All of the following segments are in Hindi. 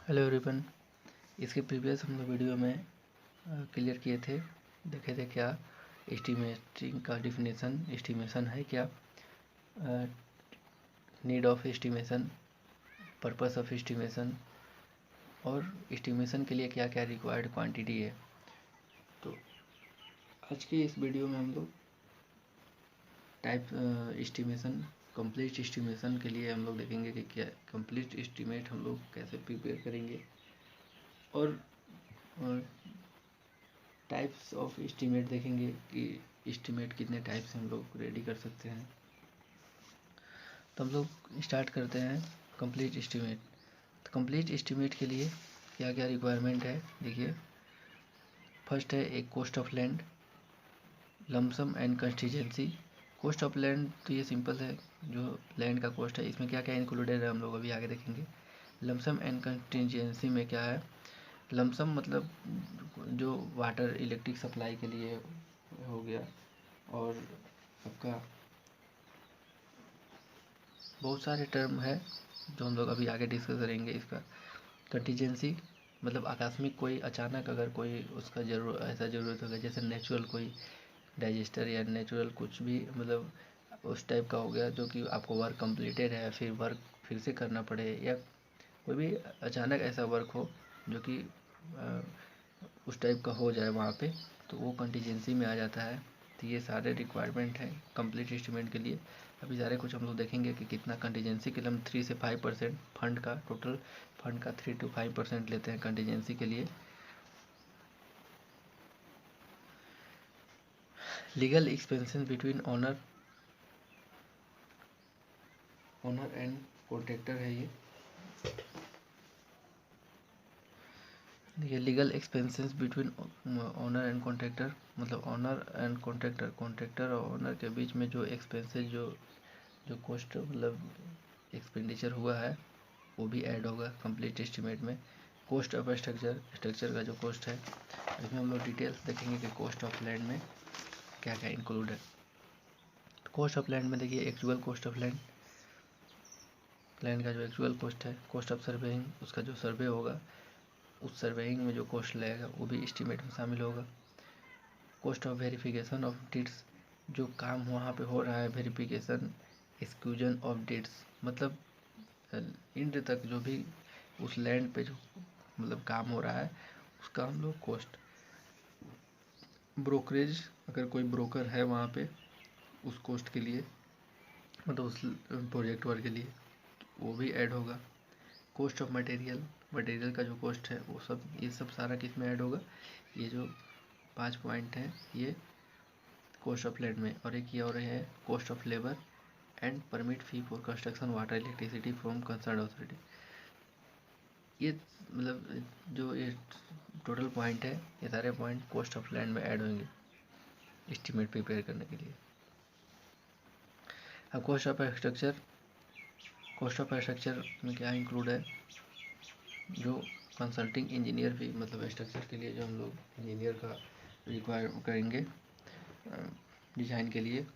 Hello everyone. इसके प्रीवियस हम लोग वीडियो में क्लियर किए थे, देखे थे क्या एस्टिमेटिंग का डिफिनेशन, एस्टिमेशन है क्या, need of estimation, purpose of estimation और एस्टिमेशन के लिए क्या क्या रिक्वायर्ड क्वांटिटी है। तो आज के इस वीडियो में हम लोग टाइप एस्टिमेशन, कंप्लीट एस्टिमेशन के लिए हम लोग देखेंगे कि क्या कंप्लीट एस्टिमेट हम लोग कैसे प्रिपेयर करेंगे और टाइप्स ऑफ एस्टीमेट देखेंगे कि एस्टीमेट कितने टाइप से हम लोग रेडी कर सकते हैं। तो हम लोग स्टार्ट करते हैं कंप्लीट एस्टीमेट। तो कंप्लीट एस्टीमेट के लिए क्या क्या रिक्वायरमेंट है देखिए। फर्स्ट है एक cost of land, lump sum and contingency. Cost of land तो ये सिंपल है, जो लैंड का कॉस्ट है इसमें क्या क्या इंक्लूडेड है हम लोग अभी आगे देखेंगे। लमसम एंड कंटीजेंसी में क्या है, लमसम मतलब जो वाटर इलेक्ट्रिक सप्लाई के लिए हो गया, और आपका बहुत सारे टर्म है जो हम लोग अभी आगे डिस्कस करेंगे। इसका कंटीजेंसी मतलब आकस्मिक कोई अचानक अगर कोई उसका ऐसा ज़रूरत होगा, जैसे नेचुरल कोई डाइजेस्टर या नेचुरल कुछ भी मतलब उस टाइप का हो गया जो कि आपको वर्क कंप्लीटेड है फिर वर्क फिर से करना पड़े, या कोई भी अचानक ऐसा वर्क हो जो कि उस टाइप का हो जाए वहाँ पे, तो वो कंटीजेंसी में आ जाता है। तो ये सारे रिक्वायरमेंट हैं कंप्लीट एस्टीमेट के लिए। अभी सारे कुछ हम लोग देखेंगे कि कितना कंटीजेंसी के लिए हम 3 से 5% फंड का, टोटल फंड का 3 to 5% लेते हैं कंटीजेंसी के लिए। Legal expenses between owner and contractor है ये। देखिए legal expenses between owner and contractor मतलब ओनर एंड कॉन्ट्रैक्टर और ओनर के बीच में जो एक्सपेंसेस जो कॉस्ट मतलब एक्सपेंडिचर हुआ है वो भी ऐड होगा कंप्लीट एस्टीमेट में। कॉस्ट ऑफ स्ट्रक्चर का जो कॉस्ट है इसमें हम लोग डिटेल्स देखेंगे कि कॉस्ट ऑफ लैंड में क्या क्या इंक्लूड है। कॉस्ट ऑफ लैंड में देखिए एक्चुअल कॉस्ट ऑफ लैंड का जो एक्चुअल कॉस्ट है, कॉस्ट ऑफ सर्वेइंग उसका जो सर्वे होगा उस सर्वेइंग में जो कॉस्ट लगेगा वो भी एस्टीमेट में शामिल होगा। कॉस्ट ऑफ वेरिफिकेशन ऑफ डिट्स, जो काम वहाँ पे हो रहा है वेरिफिकेशन एक्सक्यूजन ऑफ डिट्स मतलब इंड तक जो भी उस लैंड पे जो मतलब काम हो रहा है उसका हम लोग कॉस्ट। ब्रोकरेज, अगर कोई ब्रोकर है वहाँ पे उस कॉस्ट के लिए मतलब उस प्रोजेक्ट वर्क के लिए वो भी ऐड होगा। कॉस्ट ऑफ मटेरियल का जो कॉस्ट है वो सब, ये सब सारा किस में ऐड होगा, ये जो 5 पॉइंट हैं ये कॉस्ट ऑफ लैंड में। और एक ये और है cost of labour and permit fee for construction water electricity from concern authority. ये मतलब जो ये टोटल पॉइंट है ये सारे पॉइंट कॉस्ट ऑफ लैंड में ऐड होंगे एस्टीमेट प्रिपेयर करने के लिए। अब कॉस्ट ऑफ स्ट्रक्चर में क्या इंक्लूड है, जो कंसल्टिंग इंजीनियर भी मतलब स्ट्रक्चर के लिए जो हम लोग इंजीनियर का रिक्वायर करेंगे डिज़ाइन के लिए।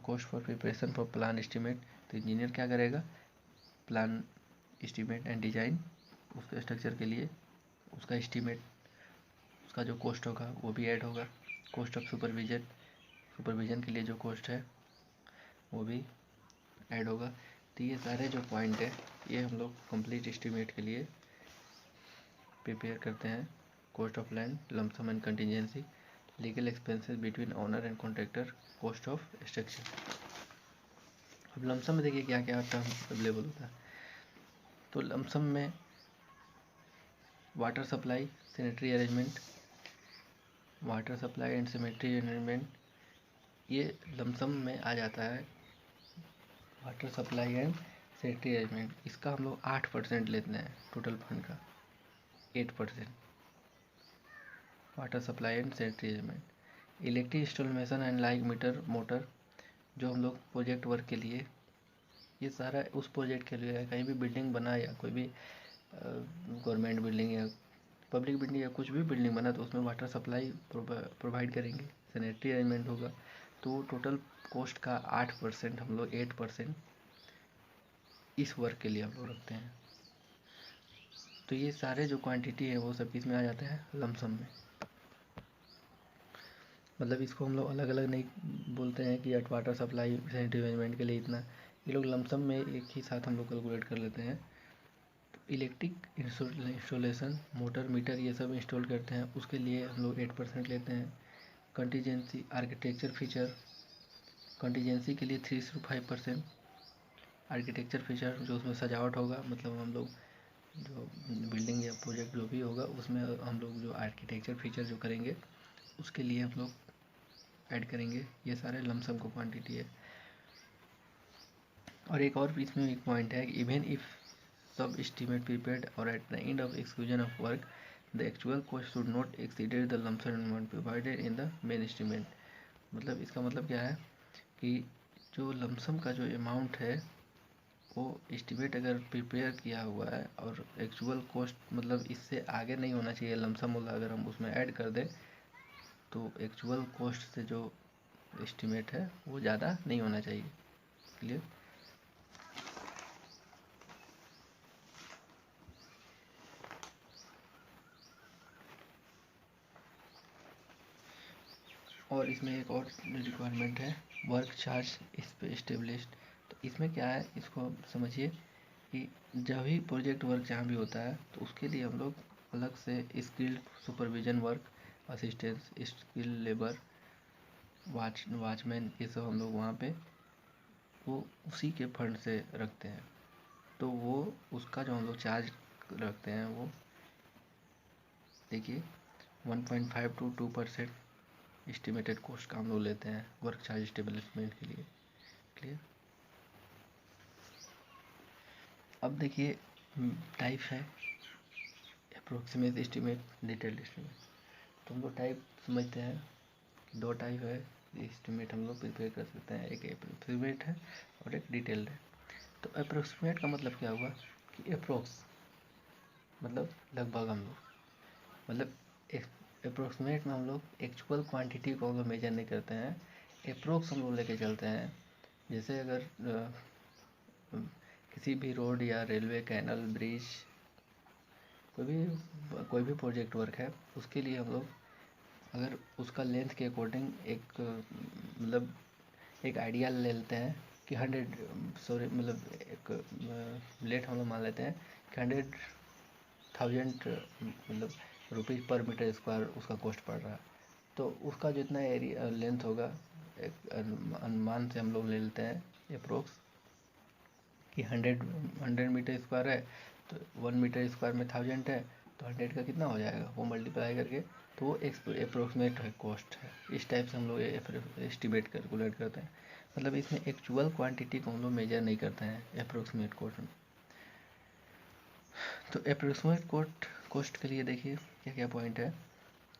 Cost for preparation for plan estimate, तो इंजीनियर क्या करेगा, प्लान एस्टीमेट एंड डिज़ाइन उसके स्ट्रक्चर के लिए उसका एस्टीमेट, उसका जो कॉस्ट होगा वो भी ऐड होगा। कॉस्ट ऑफ सुपरविज़न के लिए जो कॉस्ट है वो भी ऐड होगा। तो ये सारे जो पॉइंट है ये हम लोग कंप्लीट एस्टीमेट के लिए प्रिपेयर करते हैं। Cost of land, lump sum and contingency, legal expenses between owner and contractor, cost of structure. अब लमसम में देखिए क्या क्या टर्म अवेलेबल होता है। तो लमसम में water supply sanitary arrangement, water supply and sanitary arrangement ये लमसम में आ जाता है। Water supply and sanitary arrangement इसका हम लोग 8% लेते हैं टोटल फंड का, 8% water supply and sanitary arrangement. Electric installation and light metre motor, जो हम लोग प्रोजेक्ट वर्क के लिए, ये सारा उस प्रोजेक्ट के लिए है। कहीं भी बिल्डिंग बना या कोई भी गवर्नमेंट बिल्डिंग या पब्लिक बिल्डिंग या कुछ भी बिल्डिंग बना तो उसमें वाटर सप्लाई प्रोवाइड करेंगे, सैनिटरी अरेंजमेंट होगा। तो टोटल कॉस्ट का 8% हम लोग 8% इस वर्क के लिए हम लोग रखते हैं। तो ये सारे जो क्वांटिटी है वो सब किस में आ जाते हैं, लमसम में। मतलब इसको हम लोग अलग अलग नहीं बोलते हैं कि at water supply sanitary management के लिए इतना, ये लोग लमसम में एक ही साथ हम लोग कैलकुलेट कर लेते हैं। तो इलेक्ट्रिक इंस्टॉलेशन, मोटर, मीटर ये सब इंस्टॉल करते हैं, उसके लिए हम लोग 8% लेते हैं। कंटीजेंसी आर्किटेक्चर फीचर, कंटीजेंसी के लिए 3 से 5%। आर्किटेक्चर फीचर जो उसमें सजावट होगा, मतलब हम लोग जो बिल्डिंग या प्रोजेक्ट जो भी होगा उसमें हम लोग जो आर्किटेक्चर फीचर जो करेंगे उसके लिए हम लोग ऐड करेंगे। ये सारे लमसम को क्वांटिटी है। और एक और इसमें एक पॉइंट है कि इवन इफ सब एस्टीमेट प्रिपेयर्ड और at the end of exclusion of work the actual cost should not exceeded the lump sum amount provided in the main estimate. मतलब इसका मतलब क्या है कि जो लमसम का जो अमाउंट है वो एस्टीमेट अगर प्रिपेयर किया हुआ है और एक्चुअल कॉस्ट मतलब इससे आगे नहीं होना चाहिए, लमसम वाला अगर हम उसमें ऐड कर दें तो एक्चुअल कॉस्ट से जो एस्टीमेट है वो ज़्यादा नहीं होना चाहिए। क्लियर। और इसमें एक और रिक्वायरमेंट है, वर्क चार्ज इस पे एस्टेब्लिश्ड। तो इसमें क्या है, इसको समझिए कि जब भी प्रोजेक्ट वर्क जहाँ भी होता है तो उसके लिए हम लोग अलग से skilled supervision work, assistance, skill labour, watchman, ये सब हम लोग वहाँ पे वो उसी के फंड से रखते हैं। तो वो उसका जो हम लोग चार्ज रखते हैं वो देखिए 1.5 to 2% एस्टिमेटेड कॉस्ट का हम लोग लेते हैं वर्क चार्ज एस्टेब्लिशमेंट के लिए। क्लियर। अब देखिए टाइप है अप्रोक्सीमेट एस्टिमेट, डिटेल्ड एस्टिमेट। तो हम लोग टाइप समझते हैं, दो टाइप है एस्टिमेट हम लोग प्रिपेयर कर सकते हैं, एक अप्रोक्सीमेट है और एक डिटेल्ड है। तो अप्रोक्सीमेट का मतलब क्या हुआ कि अप्रोक्स मतलब लगभग हम लोग, मतलब अप्रोक्सीमेट में हम लोग एक्चुअल क्वांटिटी को हम लोग मेजर नहीं करते हैं, अप्रोक्स हम लोग लेके चलते हैं। जैसे अगर किसी भी रोड या रेलवे, कैनल, ब्रिज, कोई भी प्रोजेक्ट वर्क है उसके लिए हम लोग अगर उसका लेंथ के अकॉर्डिंग एक मतलब एक आइडिया ले लेते हैं कि 100 मतलब एक लेट हम लोग मान लेते हैं कि 100,000 मतलब रुपीज़ पर मीटर स्क्वायर उसका कॉस्ट पड़ रहा है। तो उसका जितना एरिया लेंथ होगा एक अनुमान से हम लोग ले लेते हैं अप्रोक्स कि 100 मीटर स्क्वायर है तो 1 मीटर स्क्वायर में 1000 है तो 100 का कितना हो जाएगा वो मल्टीप्लाई करके, तो वो अप्रोक्सीमेट है कॉस्ट है। इस टाइप से हम लोग एस्टिमेट कैलकुलेट करते हैं। मतलब इसमें एक्चुअल क्वांटिटी को हम लोग मेजर नहीं करते हैं अप्रोक्सीमेट कॉस्ट में। तो अप्रोक्सीमेट कॉस्ट के लिए देखिए क्या क्या पॉइंट है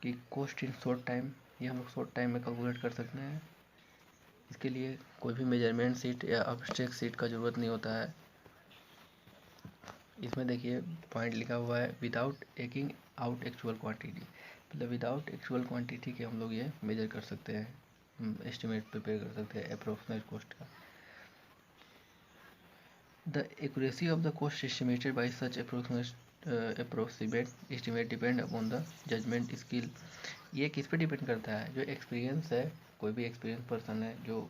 कि कॉस्ट इन शॉर्ट टाइम, ये हम लोग शॉर्ट टाइम में कैलकुलेट कर सकते हैं। इसके लिए कोई भी मेजरमेंट सीट या अब्स्ट्रैक्ट सीट का ज़रूरत नहीं होता है। इसमें देखिए पॉइंट लिखा हुआ है without taking out actual quantity, मतलब विदाउट एक्चुअल क्वांटिटी के हम लोग ये मेजर कर सकते हैं, एस्टिमेट प्रिपेयर कर सकते हैं अप्रोक्सीमेट कॉस्ट का। The accuracy of the cost estimated by such approximate estimate depend upon the judgement skill. ये किस पे डिपेंड करता है, जो एक्सपीरियंस है, कोई भी एक्सपीरियंस पर्सन है जो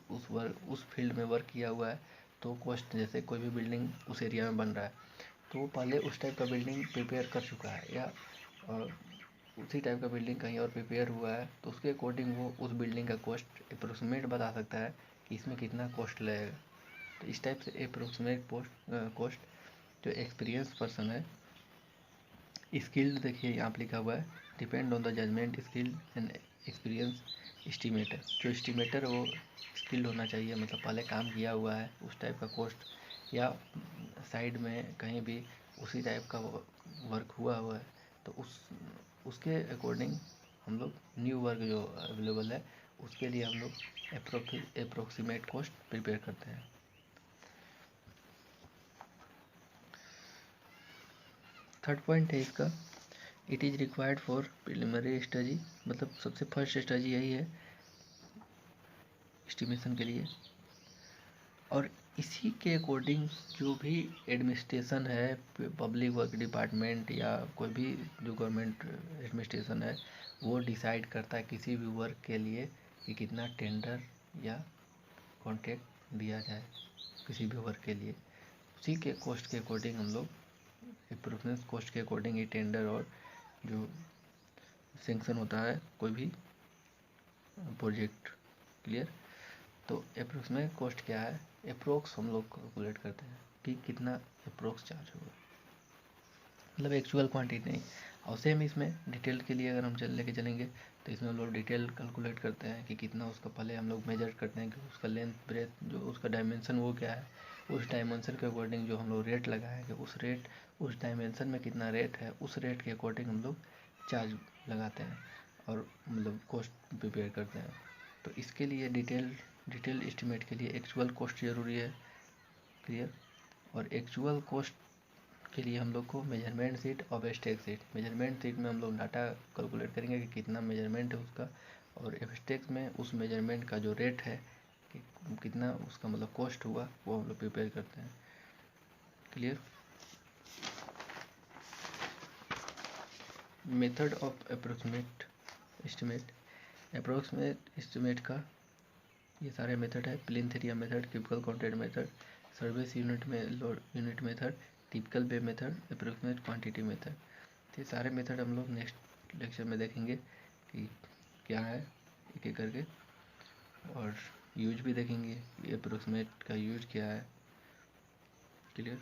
उस फील्ड में वर्क किया हुआ है। तो कॉस्ट जैसे कोई भी बिल्डिंग उस एरिया में बन रहा है तो वो पहले उस टाइप का बिल्डिंग प्रिपेयर कर चुका है या उसी टाइप का बिल्डिंग कहीं और प्रिपेयर हुआ है तो उसके अकॉर्डिंग वो उस बिल्डिंग का कॉस्ट अप्रोक्सीमेट बता सकता है कि इसमें कितना कॉस्ट लगेगा। तो इस टाइप से अप्रोक्सीमेट कॉस्ट जो एक्सपीरियंस पर्सन है, स्किल्ड देखिए यहाँ पर लिखा हुआ है depend on the judgement skill and experience estimator. जो एस्टिमेटर वो स्किल्ड होना चाहिए, मतलब पहले काम किया हुआ है उस टाइप का कॉस्ट या साइड में कहीं भी उसी टाइप का वर्क हुआ है तो उसके अकॉर्डिंग हम लोग न्यू वर्क जो अवेलेबल है उसके लिए हम लोग अप्रोक्सीमेट कॉस्ट प्रिपेयर करते हैं। थर्ड पॉइंट है इसका, it is required for preliminary study, मतलब सबसे फर्स्ट स्टेज यही है एस्टिमेशन के लिए। और इसी के अकॉर्डिंग जो भी एडमिनिस्ट्रेशन है, पब्लिक वर्क डिपार्टमेंट या कोई भी जो गवर्नमेंट एडमिनिस्ट्रेशन है, वो डिसाइड करता है किसी भी वर्क के लिए कि कितना टेंडर या कॉन्ट्रैक्ट दिया जाए किसी भी वर्क के लिए। उसी के कॉस्ट के अकॉर्डिंग हम लोग अप्रोक्सीमेट कॉस्ट के अकॉर्डिंग ही टेंडर और जो सेंक्शन होता है कोई भी प्रोजेक्ट। क्लियर। तो अप्रोक्सीमेट कॉस्ट क्या है, अप्रोक्स हम लोग कैलकुलेट करते हैं कि कितना अप्रोक्स चार्ज होगा, मतलब एक्चुअल क्वांटिटी नहीं। और सेम इसमें डिटेल के लिए अगर हम लेके चलेंगे तो इसमें हम लोग डिटेल कैलकुलेट करते हैं कि कितना उसका, पहले हम लोग मेजर करते हैं कि उसका लेंथ ब्रेथ जो उसका डायमेंशन वो क्या है, उस डायमेंशन के अकॉर्डिंग जो हम लोग रेट लगाएंगे उस डायमेंशन में कितना रेट है, उस रेट के अकॉर्डिंग हम लोग चार्ज लगाते हैं और मतलब कॉस्ट प्रिपेयर करते हैं। तो इसके लिए डिटेल एस्टिमेट के लिए एक्चुअल कॉस्ट ज़रूरी है। क्लियर। और एक्चुअल कॉस्ट के लिए हम लोग को मेजरमेंट शीट और एब्स्ट्रैक्ट शीट, मेजरमेंट शीट में हम लोग डाटा कैलकुलेट करेंगे कि कितना मेजरमेंट है उसका, और एब्स्ट्रैक्ट में उस मेजरमेंट का जो रेट है कि कितना उसका मतलब कॉस्ट हुआ वो हम लोग प्रिपेयर करते हैं। Clear. Method of approximate estimate का ये सारे मेथड है। Plain area method, cubical content method, service unit method, typical bay method, approximate quantity method. ये सारे मेथड हम लोग नेक्स्ट लेक्चर में देखेंगे कि क्या है एक एक करके, और यूज भी देखेंगे, अप्रोक्सीमेट का यूज क्या है। क्लियर।